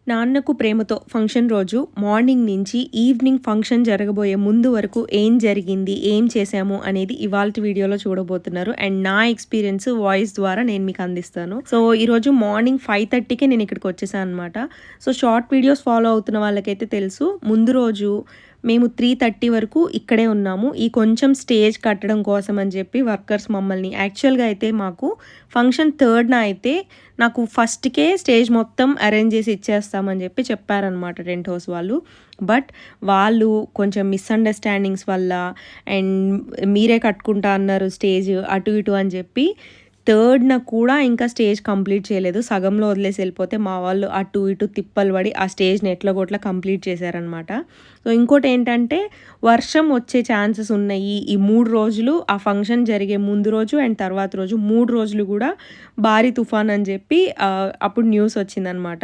Nannaku Prematho function రోజు morning నుంచి evening function జరగబోయే ముందు వరకు ఏం జరిగింది, ఏం చేశాము అనేది ఇవాల్టి వీడియోలో చూడబోతున్నారు. అండ్ నా ఎక్స్పీరియన్స్ వాయిస్ ద్వారా నేను మీకు అందిస్తాను. సో ఈరోజు మార్నింగ్ 5:30కే నేను ఇక్కడికి వచ్చేసాను అనమాట. సో షార్ట్ వీడియోస్ ఫాలో అవుతున్న వాళ్ళకైతే తెలుసు, ముందు రోజు మేము 3:30 వరకు ఇక్కడే ఉన్నాము. ఈ కొంచెం స్టేజ్ కట్టడం కోసం అని చెప్పి వర్కర్స్ మమ్మల్ని యాక్చువల్గా అయితే మాకు ఫంక్షన్ 3న అయితే నాకు ఫస్ట్కే స్టేజ్ మొత్తం అరేంజ్ చేసి ఇచ్చేస్తామని చెప్పి చెప్పారనమాట టెంట్ హౌస్ వాళ్ళు. బట్ వాళ్ళు కొంచెం మిస్అండర్స్టాండింగ్స్ వల్ల అండ్ మీరే కట్టుకుంటా అన్నారు స్టేజ్ అటు ఇటు అని చెప్పి 3న కూడా ఇంకా స్టేజ్ కంప్లీట్ చేయలేదు. సగంలో వదిలేసి వెళ్ళిపోతే మా వాళ్ళు అటు ఇటు తిప్పలు పడి ఆ స్టేజ్ని ఎట్లాగోట్లా కంప్లీట్ చేశారనమాట. సో ఇంకోటి ఏంటంటే వర్షం వచ్చే ఛాన్సెస్ ఉన్నాయి ఈ 3 రోజులు, ఆ ఫంక్షన్ జరిగే ముందు రోజు అండ్ తర్వాత రోజు 3 రోజులు కూడా భారీ తుఫాన్ అని చెప్పి అప్పుడు న్యూస్ వచ్చిందనమాట.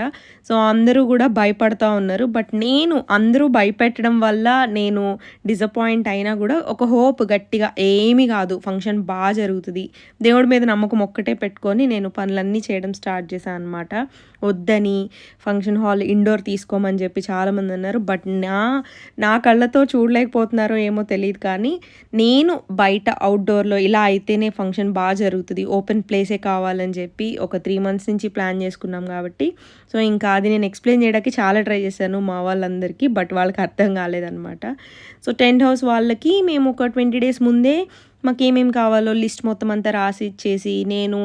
సో అందరూ కూడా భయపడతా ఉన్నారు. బట్ నేను అందరూ భయపెట్టడం వల్ల నేను డిసప్పాయింట్ అయినా కూడా ఒక హోప్ గట్టిగా ఏమీ కాదు, ఫంక్షన్ బాగా జరుగుతుంది, దేవుడి మీద నమ్మకం ఒక్కటే పెట్టుకొని నేను పనులన్నీ చేయడం స్టార్ట్ చేశాను అనమాట. వద్దని ఫంక్షన్ హాల్ ఇండోర్ తీసుకోమని చెప్పి చాలామంది అన్నారు. బట్ నా కళ్ళతో చూడలేకపోతున్నారో ఏమో తెలియదు, కానీ నేను బయట అవుట్డోర్లో ఇలా అయితేనే ఫంక్షన్ బాగా జరుగుతుంది, ఓపెన్ ప్లేసే కావాలని చెప్పి ఒక 3 months నుంచి ప్లాన్ చేసుకున్నాం కాబట్టి. సో ఇంకా అది నేను ఎక్స్ప్లెయిన్ చేయడానికి చాలా ట్రై చేశాను మా వాళ్ళందరికీ, బట్ వాళ్ళకి అర్థం కాలేదనమాట. సో టెంట్ హౌస్ వాళ్ళకి మేము ఒక 20 days ముందే మాకేమేమి కావాలో లిస్ట్ మొత్తం అంతా రాసి ఇచ్చేసి, నేను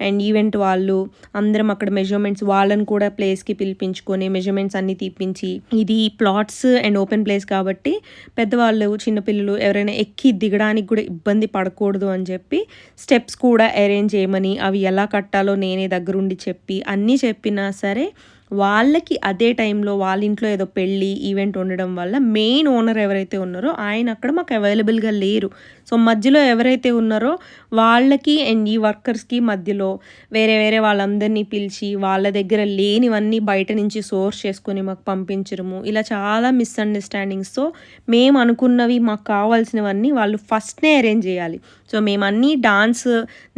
అండ్ ఈవెంట్ వాళ్ళు అందరం అక్కడ మెజర్మెంట్స్ వాళ్ళని కూడా ప్లేస్కి పిలిపించుకొని మెజర్మెంట్స్ అన్నీ తీపించి, ఇది ప్లాట్స్ అండ్ ఓపెన్ ప్లేస్ కాబట్టి పెద్దవాళ్ళు చిన్నపిల్లలు ఎవరైనా ఎక్కి దిగడానికి కూడా ఇబ్బంది పడకూడదు అని చెప్పి స్టెప్స్ కూడా అరేంజ్ చేయమని, అవి ఎలా కట్టాలో నేనే దగ్గరుండి చెప్పి అన్నీ చెప్పినా సరే వాళ్ళకి అదే టైంలో వాళ్ళ ఇంట్లో ఏదో పెళ్ళి ఈవెంట్ ఉండడం వల్ల మెయిన్ ఓనర్ ఎవరైతే ఉన్నారో ఆయన అక్కడ మాకు అవైలబుల్గా లేరు. సో మధ్యలో ఎవరైతే ఉన్నారో వాళ్ళకి అండ్ ఈ వర్కర్స్కి మధ్యలో వేరే వాళ్ళందరినీ పిలిచి వాళ్ళ దగ్గర లేనివన్నీ బయట నుంచి సోర్స్ చేసుకొని మాకు పంపించడము, ఇలా చాలా మిస్అండర్స్టాండింగ్స్తో మేము అనుకున్నవి మాకు కావాల్సినవన్నీ వాళ్ళు ఫస్ట్నే అరేంజ్ చేయాలి. సో మేమన్నీ డాన్స్,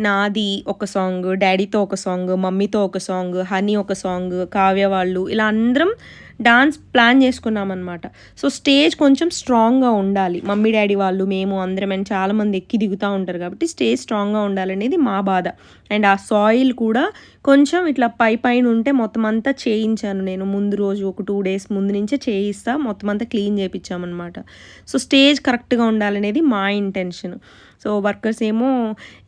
నాది ఒక సాంగ్, డాడీతో ఒక సాంగ్, మమ్మీతో ఒక సాంగ్, హనీ ఒక సాంగ్, కావ్య వాళ్ళు, ఇలా అందరం డాన్స్ ప్లాన్ చేసుకున్నామన్నమాట. సో స్టేజ్ కొంచెం స్ట్రాంగ్గా ఉండాలి, మమ్మీ డాడీ వాళ్ళు మేము అందరం అండ్ చాలామంది ఎక్కి దిగుతూ ఉంటారు కాబట్టి స్టేజ్ స్ట్రాంగ్గా ఉండాలనేది మా బాధ. అండ్ ఆ సాయిల్ కూడా కొంచెం ఇట్లా పైన ఉంటే మొత్తం అంతా చేయించాను నేను ముందు రోజు, ఒక 2 days ముందు నుంచే చేయిస్తా, మొత్తం అంతా క్లీన్ చేయించామన్నమాట. సో స్టేజ్ కరెక్ట్గా ఉండాలనేది మా ఇంటెన్షన్. సో వర్కర్స్ ఏమో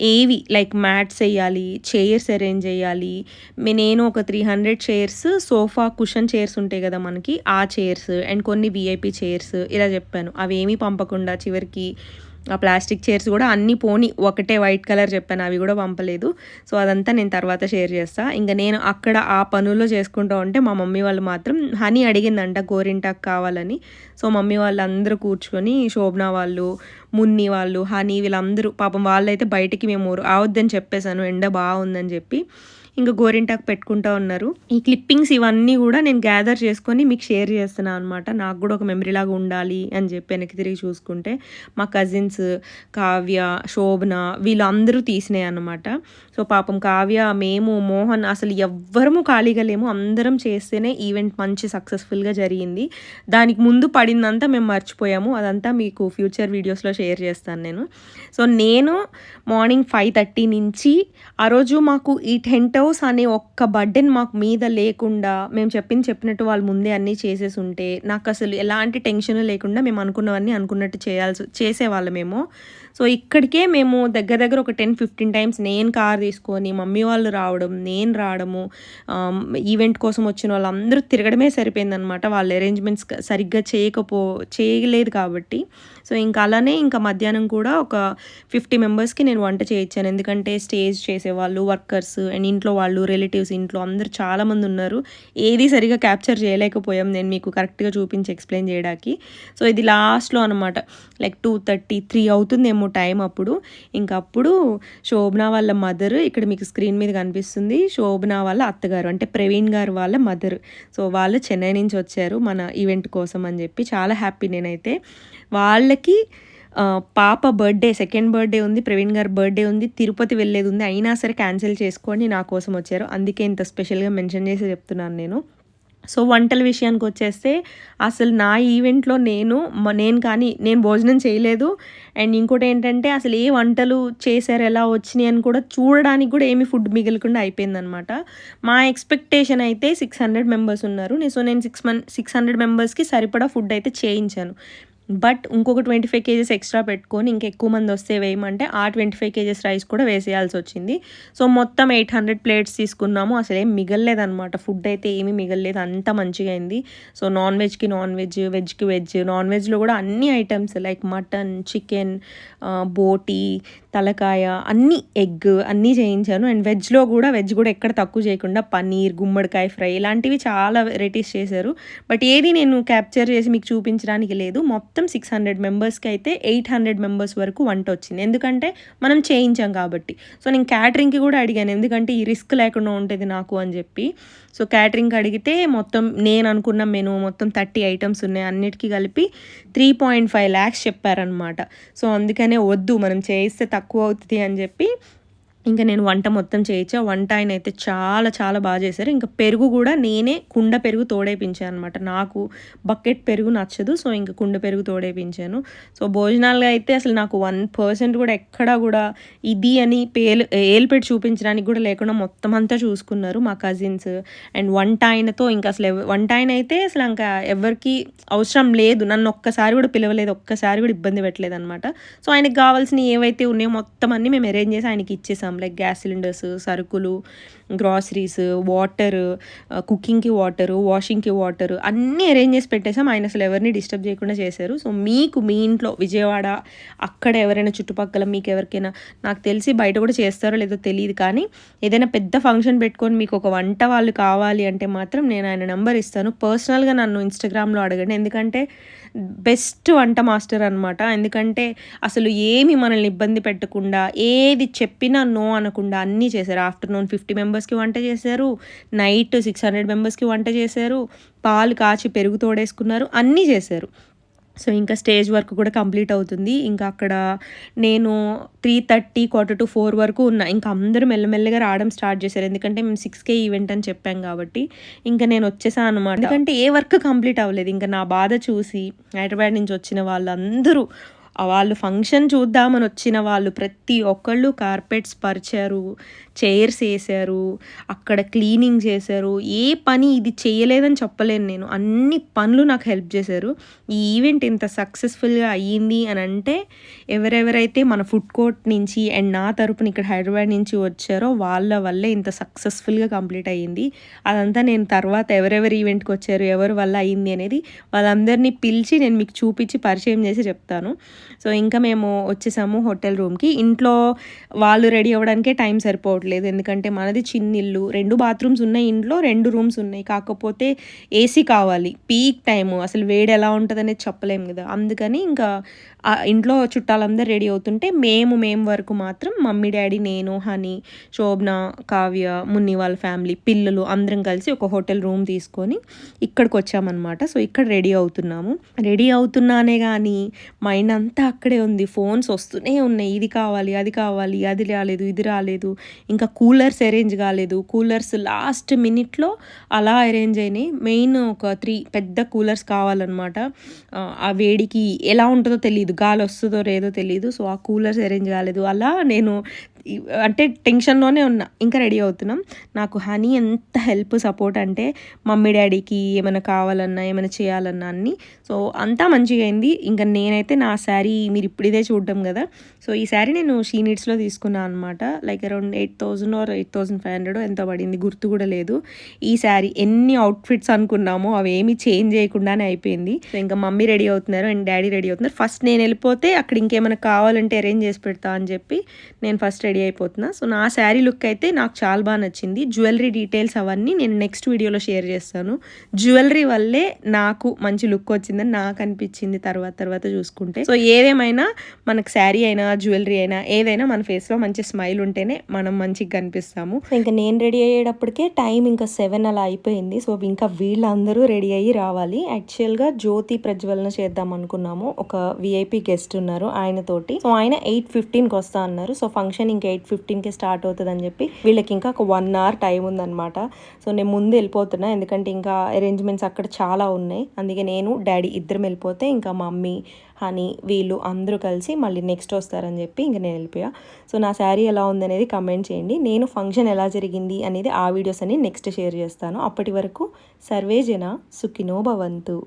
ఏవి లైక్ మ్యాట్స్ వేయాలి, చైర్స్ అరేంజ్ చేయాలి. నేను ఒక 300 చైర్స్, సోఫా కుషన్ చైర్స్ ఉంటాయి కదా మనకి, ఆ చైర్స్ అండ్ కొన్ని విఐపి చైర్స్ ఇలా చెప్పాను. అవి ఏమీ పంపకుండా చివరికి ఆ ప్లాస్టిక్ చైర్స్ కూడా అన్నీ పోని ఒకటే వైట్ కలర్ చెప్పాను, అవి కూడా పంపలేదు. సో అదంతా నేను తర్వాత షేర్ చేస్తాను. ఇంకా నేను అక్కడ ఆ పనుల్లో చేసుకుంటూ ఉంటే మా మమ్మీ వాళ్ళు మాత్రం హనీ అడిగిందంట గోరింటాకు కావాలని. సో మమ్మీ వాళ్ళు అందరూ కూర్చొని శోభన వాళ్ళు, మున్ని వాళ్ళు, హనీ వీళ్ళందరూ పాపం వాళ్ళైతే బయటికి మేము రావద్దని చెప్పేశాను, ఎండ బాగుందని చెప్పి ఇంకా గోరింటాకు పెట్టుకుంటూ ఉన్నారు. ఈ క్లిప్పింగ్స్ ఇవన్నీ కూడా నేను గ్యాదర్ చేసుకొని మీకు షేర్ చేస్తున్నాను అనమాట. నాకు కూడా ఒక మెమరీ లాగా ఉండాలి అని చెప్పి వెనక్కి తిరిగి చూసుకుంటే మా కజిన్స్ కావ్య, శోభన వీళ్ళందరూ తీసినాయి అనమాట. సో పాపం కావ్య, మేము, మోహన్ అసలు ఎవ్వరము ఖాళీగా లేము, అందరం చేస్తేనే ఈవెంట్ మంచి సక్సెస్ఫుల్గా జరిగింది. దానికి ముందు పడిందంతా మేము మర్చిపోయాము, అదంతా మీకు ఫ్యూచర్ వీడియోస్లో షేర్ చేస్తాను నేను. సో నేను మార్నింగ్ 5:30 నుంచి ఆ రోజు మాకు ఈ టెంట్ హౌస్ అనే ఒక్క బర్డెన్ మాకు మీద లేకుండా మేము చెప్పినట్టు వాళ్ళు ముందే అన్నీ చేసేసి ఉంటే నాకు అసలు ఎలాంటి టెన్షన్ లేకుండా మేము అనుకున్నవన్నీ అనుకున్నట్టు చేసేవాళ్ళమేమో. సో ఇక్కడికే మేము దగ్గర ఒక 10-15 times నేను కార్ తీసుకొని మమ్మీ వాళ్ళు రావడం, నేను రావడము, ఈవెంట్ కోసం వచ్చిన వాళ్ళందరూ తిరగడమే సరిపోయిందనమాట. వాళ్ళ అరేంజ్మెంట్స్ సరిగ్గా చేయలేదు కాబట్టి. సో ఇంకా అలానే ఇంకా మధ్యాహ్నం కూడా ఒక 50 members-కి నేను వంట చేయించాను. ఎందుకంటే స్టేజ్ చేసేవాళ్ళు, వర్కర్స్ అండ్ ఇంట్లో వాళ్ళు, రిలేటివ్స్ ఇంట్లో అందరూ చాలామంది ఉన్నారు. ఏది సరిగా క్యాప్చర్ చేయలేకపోయాం నేను మీకు కరెక్ట్గా చూపించి ఎక్స్ప్లెయిన్ చేయడానికి. సో ఇది లాస్ట్లో అనమాట, లైక్ 2:30, 3 అవుతుందేమో టైం అప్పుడు. ఇంకప్పుడు శోభన వాళ్ళ మదర్ ఇక్కడ మీకు స్క్రీన్ మీద కనిపిస్తుంది, శోభన వాళ్ళ అత్తగారు అంటే ప్రవీణ్ గారు వాళ్ళ మదర్. సో వాళ్ళు చెన్నై నుంచి వచ్చారు మన ఈవెంట్ కోసం అని చెప్పి చాలా హ్యాపీ నేనైతే. వాళ్ళకి పాప బర్త్డే, సెకండ్ బర్త్డే ఉంది, ప్రవీణ్ గారి బర్త్డే ఉంది, తిరుపతి వెళ్ళేది ఉంది, అయినా సరే క్యాన్సిల్ చేసుకొని నా కోసం వచ్చారు. అందుకే ఇంత స్పెషల్గా మెన్షన్ చేసి చెప్తున్నాను నేను. సో వంటల విషయానికొచ్చేస్తే అసలు నా ఈవెంట్‌లో నేను భోజనం చేయలేదు. అండ్ ఇంకోటేంటంటే అసలు ఏ వంటలు చేశారు, ఎలా వచ్చినాయి అని కూడా చూడడానికి కూడా ఏమి ఫుడ్ మిగలకుండా అయిపోయిందనమాట. మా ఎక్స్‌పెక్టేషన్ అయితే 600 మెంబర్స్ ఉన్నారు. నేను 600 మెంబర్స్‌కి సరిపడా ఫుడ్ అయితే చేయించాను. బట్ ఇంకొక 25 కేజెస్ ఎక్స్ట్రా పెట్టుకొని ఇంకెక్కువ మందొస్తే వేయమంటే ఆ 25 కేజెస్ రైస్ కూడా వేసేయాల్సొచ్చింది. సో మొత్తం 800 ప్లేట్స్ తీసుకున్నాము. అసలేం మిగల్లేదనమాట. ఫుడ్ అయితే ఏమీ మిగల్లేదు. అంత మంచిగా అయింది. సో నాన్ వెజ్‌కి నాన్ వెజ్, వెజ్‌కి వెజ్. నాన్ వెజ్‌లో కూడా అన్ని ఐటెమ్స్ లైక్ మటన్, చికెన్, బోటీ, తలకాయ అన్నీ, ఎగ్ అన్నీ చేయించాను. అండ్ వెజ్ కూడా ఎక్కడ తక్కువ చేయకుండా పన్నీర్, గుమ్మడికాయ ఫ్రై ఇలాంటివి చాలా వెరైటీస్ చేశారు. బట్ ఏది నేను క్యాప్చర్ చేసి మీకు చూపించడానికి లేదు. మొత్తం 600 మెంబర్స్‌కి అయితే 800 మెంబర్స్ వరకు వంట వచ్చింది. ఎందుకంటే మనం చేయించాం కాబట్టి. సో నేను క్యాటరింగ్‌కి కూడా అడిగాను. ఎందుకంటే ఈ రిస్క్ లేకుండా ఉంటది నాకు అని చెప్పి. సో క్యాటరింగ్‌కి అడిగితే మొత్తం నేను అనుకున్న మెనూ మొత్తం 30 ఐటెమ్స్ ఉన్నాయి. అన్నిటికి కలిపి 3.5 lakhs చెప్పారనమాట. సో అందుకనే వద్దు మనం చేయిస్తే తక్కువ అవుతది అని చెప్పి ఇంకా నేను వంట మొత్తం చేయించా. వంట ఆయనైతే చాలా చాలా బాగా చేశారు. ఇంకా పెరుగు కూడా నేనే కుండ పెరుగు తోడేపించాను అనమాట. నాకు బకెట్ పెరుగు నచ్చదు. సో ఇంక కుండ పెరుగు తోడేపించాను. సో భోజనాలుగా అయితే అసలు నాకు 1% కూడా ఎక్కడా కూడా ఇది అని ఏలు పెట్టి చూపించడానికి కూడా లేకుండా మొత్తం అంతా చూసుకున్నారు మా కజిన్స్. అండ్ వంట ఆయనతో ఇంకా అసలు వంట ఆయన అయితే అసలు ఇంకా ఎవరికి అవసరం లేదు. నన్ను ఒక్కసారి కూడా పిలవలేదు. ఒక్కసారి కూడా ఇబ్బంది పెట్టలేదు అనమాట. సో ఆయనకు కావాల్సినవి ఏవైతే ఉన్నాయో మొత్తం అన్నీ మేము అరేంజ్ చేసి ఆయనకి ఇచ్చేసాం. లైక్ గ్యాస్ సిలిండర్స్, సరుకులు, గ్రాసరీస్, వాటర్, కుకింగ్‌కి వాటరు, వాషింగ్‌కి వాటరు అన్నీ అరేంజ్ చేసి పెట్టేసాం. ఆయన అసలు ఎవరిని డిస్టర్బ్ చేయకుండా చేశారు. సో మీకు మీ ఇంట్లో విజయవాడ అక్కడ ఎవరైనా చుట్టుపక్కల మీకు ఎవరికైనా, నాకు తెలిసి బయట కూడా చేస్తారో లేదో తెలియదు, కానీ ఏదైనా పెద్ద ఫంక్షన్ పెట్టుకొని మీకు ఒక వంట వాళ్ళు కావాలి అంటే మాత్రం నేను ఆయన నెంబర్ ఇస్తాను. పర్సనల్‌గా నన్ను ఇన్‌స్టాగ్రామ్‌లో అడగండి. ఎందుకంటే బెస్ట్ వంట మాస్టర్ అనమాట. ఎందుకంటే అసలు ఏమి మనల్ని ఇబ్బంది పెట్టకుండా, ఏది చెప్పినా నో అనకుండా అన్నీ చేశారు. ఆఫ్టర్‌నూన్ 50 మెంబర్స్‌కి వంట చేశారు. నైట్ 600 మెంబర్స్‌కి వంట చేశారు. పాలు కాచి పెరుగు తోడేసుకున్నారు. అన్నీ చేశారు. సో ఇంకా స్టేజ్ వర్క్ కూడా కంప్లీట్ అవుతుంది. ఇంకా అక్కడ నేను 3:30, 3:45 వరకు ఉన్నా. ఇంకా అందరూ మెల్లమెల్లగా రావడం స్టార్ట్ చేశారు. ఎందుకంటే మేము 6K ఈవెంట్ అని చెప్పాం కాబట్టి. ఇంకా నేను వచ్చేసాను అనమాట. ఎందుకంటే ఏ వర్క్ కంప్లీట్ అవ్వలేదు. ఇంకా నా బాధ చూసి హైదరాబాద్ నుంచి వచ్చిన వాళ్ళందరూ వాళ్ళు ఫంక్షన్ చూద్దామని వచ్చిన వాళ్ళు ప్రతి ఒక్కళ్ళు కార్పెట్స్ పరిచారు, చైర్స్ వేసారు, అక్కడ క్లీనింగ్ చేశారు. ఏ పని ఇది చేయలేదని చెప్పలేను నేను. అన్ని పనులు నాకు హెల్ప్ చేశారు. ఈ ఈవెంట్ ఇంత సక్సెస్ఫుల్గా అయ్యింది అని అంటే ఎవరెవరైతే మన ఫుడ్ కోర్ట్ నుంచి అండ్ నా తరపున ఇక్కడ హైదరాబాద్ నుంచి వచ్చారో వాళ్ళ వల్లే ఇంత సక్సెస్ఫుల్గా కంప్లీట్ అయ్యింది. అదంతా నేను తర్వాత ఎవరెవరు ఈవెంట్కి వచ్చారు, ఎవరి వల్ల అయ్యింది అనేది వాళ్ళందరినీ పిలిచి నేను మీకు చూపించి పరిచయం చేసి చెప్తాను. సో ఇంకా మేము వచ్చేసాము హోటల్ రూమ్కి. ఇంట్లో వాళ్ళు రెడీ అవ్వడానికే టైం సరిపోవట్లేదు. ఎందుకంటే మనది చిన్న ఇల్లు, 2 బాత్రూమ్స్ ఉన్నాయి, ఇంట్లో 2 రూమ్స్ ఉన్నాయి. కాకపోతే ఏసీ కావాలి. పీక్ టైము అసలు వేడి ఎలా ఉంటుంది అనేది చెప్పలేము కదా. అందుకని ఇంకా ఇంట్లో చుట్టాలందరూ రెడీ అవుతుంటే మేము వరకు మాత్రం మమ్మీ, డాడీ, నేను, హనీ, శోభన, కావ్య, మున్ని వాళ్ళ ఫ్యామిలీ, పిల్లలు అందరం కలిసి ఒక హోటల్ రూమ్ తీసుకొని ఇక్కడికి వచ్చామన్నమాట. సో ఇక్కడ రెడీ అవుతున్నాము. రెడీ అవుతున్నానే కానీ మైండ్ అంతా అక్కడే ఉంది. ఫోన్స్ వస్తూనే ఉన్నాయి. ఇది కావాలి, అది కావాలి, అది రాలేదు, ఇది రాలేదు. ఇంకా కూలర్స్ అరేంజ్ కాలేదు. కూలర్స్ లాస్ట్ మినిట్లో అలా అరేంజ్ అయినాయి. మెయిన్ ఒక 3 పెద్ద కూలర్స్ కావాలన్నమాట. ఆ వేడికి ఎలా ఉంటుందో తెలియదు, గాలి వస్తుందో లేదో తెలియదు. సో ఆ కూలర్స్ అరేంజ్ కాలేదు. అలా నేను అంటే టెన్షన్లోనే ఉన్నా. ఇంకా రెడీ అవుతున్నాం. నాకు హనీ ఎంత హెల్ప్, సపోర్ట్ అంటే మమ్మీ డాడీకి ఏమైనా కావాలన్నా, ఏమైనా చేయాలన్నా అన్నీ. సో అంతా మంచిగా అయింది. ఇంకా నేనైతే నా శారీ మీరు ఇప్పుడు ఇదే చూడడం కదా. సో ఈ శారీ నేను షీ నీడ్స్లో తీసుకున్నాను అనమాట. లైక్ అరౌండ్ 8,000 or 8,500 ఎంతో పడింది, గుర్తు కూడా లేదు. ఈ శారీ ఎన్ని అవుట్ఫిట్స్ అనుకున్నామో అవి ఏమీ చేంజ్ చేయకుండానే అయిపోయింది. సో ఇంకా మమ్మీ రెడీ అవుతున్నారు అండ్ డాడీ రెడీ అవుతున్నారు. ఫస్ట్ నేను వెళ్ళిపోతే అక్కడ ఇంకేమైనా కావాలంటే అరేంజ్ చేసి పెడతా అని చెప్పి నేను ఫస్ట్ రెడీ అయిపోతున్నా. సో నా శారీ లుక్ అయితే నాకు చాలా బాగా నచ్చింది. జ్యువెలరీ డీటెయిల్స్ అవన్నీ నేను నెక్స్ట్ వీడియోలో షేర్ చేస్తాను. జ్యువెలరీ వల్లే నాకు మంచి లుక్ వచ్చిందని నాకు అనిపించింది తర్వాత చూసుకుంటే. సో ఏదేమైనా మనకు శారీ అయినా జ్యువెలరీ అయినా ఏదైనా మన ఫేస్లో మంచి స్మైల్ ఉంటేనే మనం మంచిగా కనిపిస్తాము. ఇంకా నేను రెడీ అయ్యేటప్పటికే టైం ఇంకా 7 అలా అయిపోయింది. సో ఇంకా వీళ్ళందరూ రెడీ అయ్యి రావాలి. యాక్చువల్గా జ్యోతి ప్రజ్వలన చేద్దాం అనుకున్నాము. ఒక విఐపి గెస్ట్ ఉన్నారు ఆయనతోటి. సో ఆయన 8:15కి వస్తా అన్నారు. సో ఫంక్షన్ ఇంకా ఇంకా 8:15కే స్టార్ట్ అవుతుందని చెప్పి వీళ్ళకి ఇంకా ఒక 1 hour టైం ఉందన్నమాట. సో నేను ముందు వెళ్ళిపోతున్నా, ఎందుకంటే ఇంకా అరేంజ్మెంట్స్ అక్కడ చాలా ఉన్నాయి. అందుకే నేను డాడీ ఇద్దరం వెళ్ళిపోతే ఇంకా మమ్మీ, హనీ వీళ్ళు అందరూ కలిసి మళ్ళీ నెక్స్ట్ వస్తారని చెప్పి ఇంకా నేను వెళ్ళిపోయా. సో నా శారీ ఎలా ఉందనేది కమెంట్ చేయండి. నేను ఫంక్షన్ ఎలా జరిగింది అనేది ఆ వీడియోస్ అని నెక్స్ట్ షేర్ చేస్తాను. అప్పటి వరకు సర్వే జన సుఖినో భవంతు.